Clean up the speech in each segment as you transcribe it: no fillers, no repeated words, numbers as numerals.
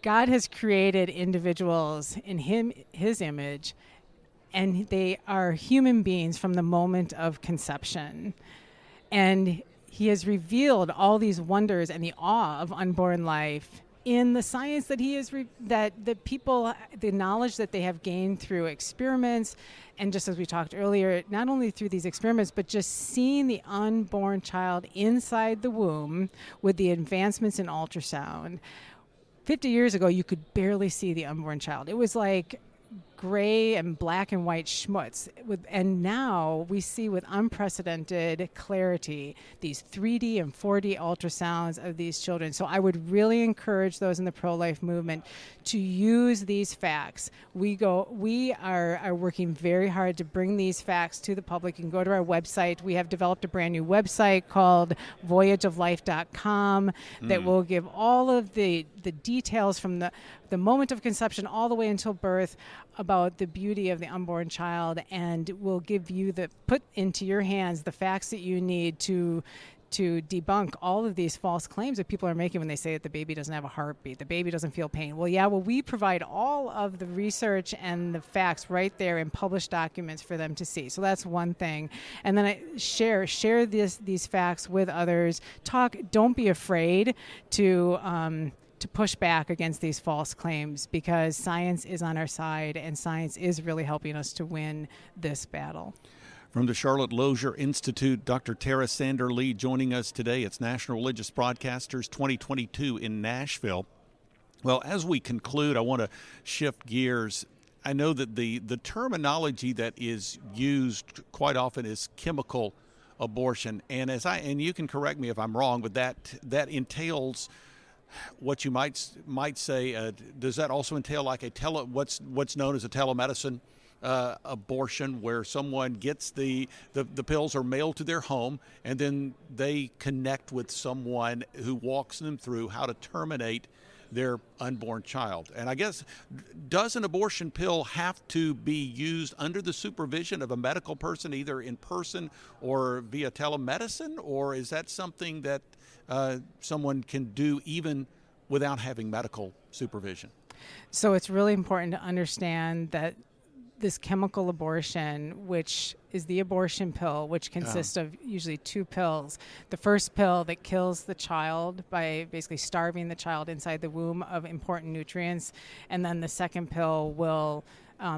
God has created individuals in his image, and they are human beings from the moment of conception. And he has revealed all these wonders and the awe of unborn life in the science that that the people, the knowledge that they have gained through experiments, and just as we talked earlier, not only through these experiments, but just seeing the unborn child inside the womb with the advancements in ultrasound. 50 years ago, you could barely see the unborn child. It was like gray and black and white schmutz. And now we see with unprecedented clarity these 3D and 4D ultrasounds of these children. So I would really encourage those in the pro-life movement to use these facts. We are working very hard to bring these facts to the public. You can go to our website. We have developed a brand new website called voyageoflife.com that will give all of the details from the moment of conception all the way until birth about the beauty of the unborn child, and will give you put into your hands the facts that you need to debunk all of these false claims that people are making when they say that the baby doesn't have a heartbeat, the baby doesn't feel pain. Well, we provide all of the research and the facts right there in published documents for them to see. So that's one thing. And then I share these facts with others. Don't be afraid to push back against these false claims, because science is on our side, and science is really helping us to win this battle. From the Charlotte Lozier Institute, Dr. Tara Sander-Lee joining us today. It's National Religious Broadcasters 2022 in Nashville. Well, as we conclude, I want to shift gears. I know that the terminology that is used quite often is chemical abortion, and you can correct me if I'm wrong, but that entails what you might say. Does that also entail like what's known as a telemedicine abortion, where someone gets the pills are mailed to their home, and then they connect with someone who walks them through how to terminate their unborn child? And I guess, does an abortion pill have to be used under the supervision of a medical person, either in person or via telemedicine, or is that something that someone can do even without having medical supervision? So it's really important to understand that this chemical abortion, which is the abortion pill, which consists of usually 2 pills. The first pill that kills the child by basically starving the child inside the womb of important nutrients, and then the second pill will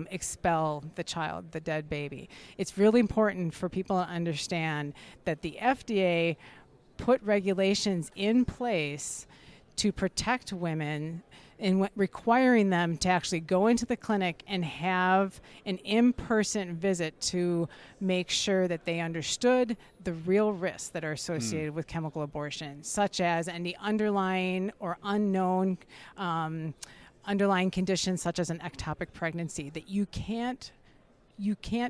expel the child, the dead baby. It's really important for people to understand that the FDA put regulations in place to protect women, in requiring them to actually go into the clinic and have an in-person visit to make sure that they understood the real risks that are associated with chemical abortion, such as any underlying or unknown underlying conditions, such as an ectopic pregnancy, that you can't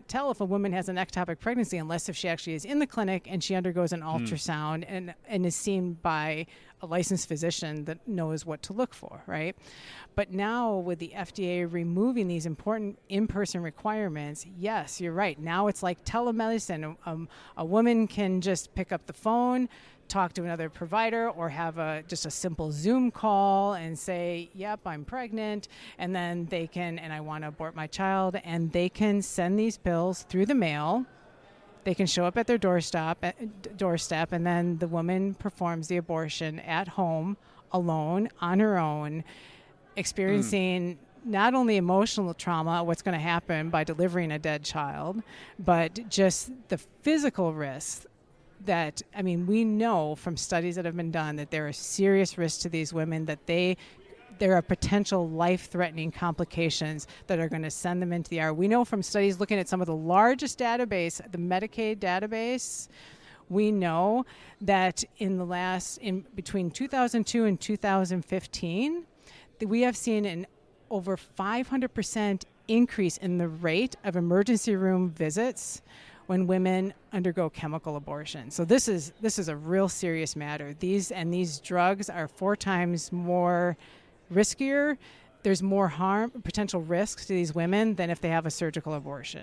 tell if a woman has an ectopic pregnancy unless if she actually is in the clinic and she undergoes an ultrasound and is seen by a licensed physician that knows what to look for, right? But now with the FDA removing these important in-person requirements, yes, you're right. Now it's like telemedicine. A woman can just pick up the phone, talk to another provider, or have just a simple Zoom call and say, yep, I'm pregnant, and then they can, and I want to abort my child, and they can send these pills through the mail. They can show up at their doorstep, and then the woman performs the abortion at home, alone, on her own, experiencing not only emotional trauma, what's going to happen by delivering a dead child, but just the physical risks that, we know from studies that have been done that there are serious risks to these women, that there are potential life-threatening complications that are going to send them into the ER. We know from studies looking at some of the largest database, the Medicaid database, we know that in between 2002 and 2015, that we have seen an over 500% increase in the rate of emergency room visits when women undergo chemical abortion. So this is a real serious matter. These drugs are 4 times more riskier. There's more harm, potential risks to these women than if they have a surgical abortion.